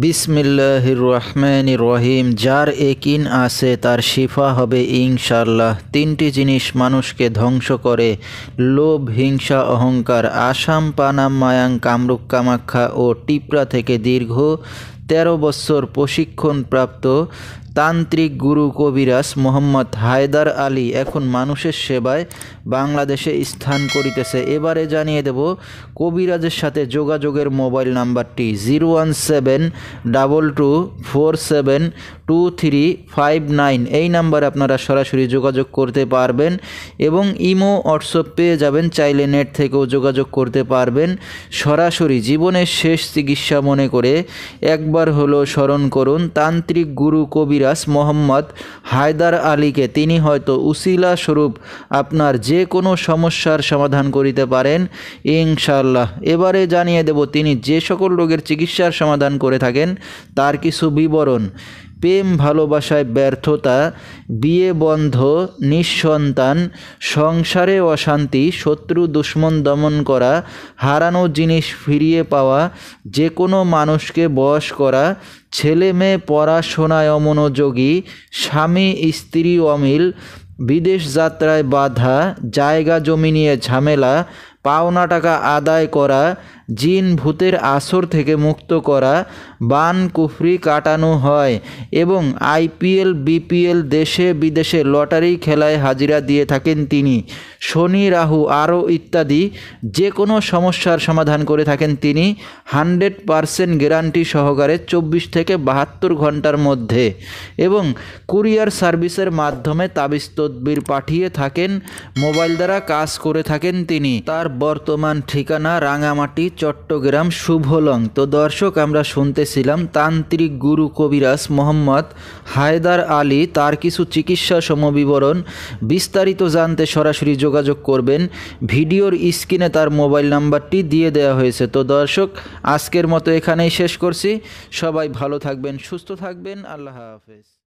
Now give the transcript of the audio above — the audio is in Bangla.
বিসমিল্লাহির রহমানির রহিম। যার একিন আছে তার শিফা হবে ইনশাআল্লাহ। তিনটি জিনিস মানুষকে ধ্বংস করে: লোভ, হিংসা, অহংকার। আসাম, পানাম, মায়াং, কামরূপ, কামাখ্যা ও টিপরা থেকে দীর্ঘ ১৩ বছর প্রশিক্ষণপ্রাপ্ত তান্ত্রিক গুরু কবিরাজ মোহাম্মদ হায়দার আলী এখন মানুষের সেবায় বাংলাদেশে স্থান করিতেছে। এবারে জানিয়ে দেব কবিরাজের সাথে যোগাযোগের মোবাইল নাম্বারটি 01722472359। এই নাম্বারে আপনারা সরাসরি যোগাযোগ করতে পারবেন এবং ইমো, হোয়াটসঅ্যাপ পেয়ে যাবেন। চাইলে নেট থেকেও যোগাযোগ করতে পারবেন। সরাসরি জীবনের শেষ চিকিৎসা মনে করে একবার হলো স্মরণ করুন তান্ত্রিক গুরু কবিরাজ মোহাম্মদ হায়দার আলীকে। তিনি হয়তো উসিলা স্বরূপ আপনার যে কোনো সমস্যার সমাধান করিতে পারেন ইনশাআল্লাহ। এবারে জানিয়ে দেব তিনি যে সকল রোগের চিকিৎসার সমাধান করে থাকেন তার কিছু বিবরণ: প্রেম ভালোবাসায় ব্যর্থতা, বিয়ে বন্ধ, নিঃসন্তান, সংসারে অশান্তি, শত্রু দুশ্মন দমন করা, হারানো জিনিস ফিরিয়ে পাওয়া, যে কোনো মানুষকে বশ করা, ছেলে মেয়ে পড়াশোনায় অমনোযোগী, স্বামী স্ত্রী অমিল, বিদেশ যাত্রায় বাধা, জায়গা জমি নিয়ে ঝামেলা, পাওনা টাকা আদায় করা, জিন ভূতের আসর থেকে মুক্ত করা, বান কুফরি কাটানো হয় এবং আইপিএল, বিপিএল, দেশে বিদেশে লটারি খেলায় হাজিরা দিয়ে থাকেন তিনি। শনি, রাহু আরও ইত্যাদি যে কোনো সমস্যার সমাধান করে থাকেন তিনি 100% গ্যারান্টি সহকারে 24 থেকে 72 ঘন্টার মধ্যে, এবং কুরিয়ার সার্ভিসের মাধ্যমে তাবিজ তদবির পাঠিয়ে থাকেন। মোবাইল দ্বারা কাজ করে থাকেন তিনি। তার বর্তমান ঠিকানা রাঙামাটি, চট্টগ্রাম, শুভলং। তো দর্শক, আমরা শুনতেছিলাম তান্ত্রিক গুরু কবিরাজ মোহাম্মদ হায়দার আলী, তার কিছু চিকিৎসা সমবিবরণ। বিস্তারিত জানতে সরাসরি যোগাযোগ করবেন। ভিডিওর স্ক্রিনে তার মোবাইল নাম্বারটি দিয়ে দেওয়া হয়েছে। তো দর্শক, আজকের মতো এখানেই শেষ করছি। সবাই ভালো থাকবেন, সুস্থ থাকবেন। আল্লাহ হাফেজ।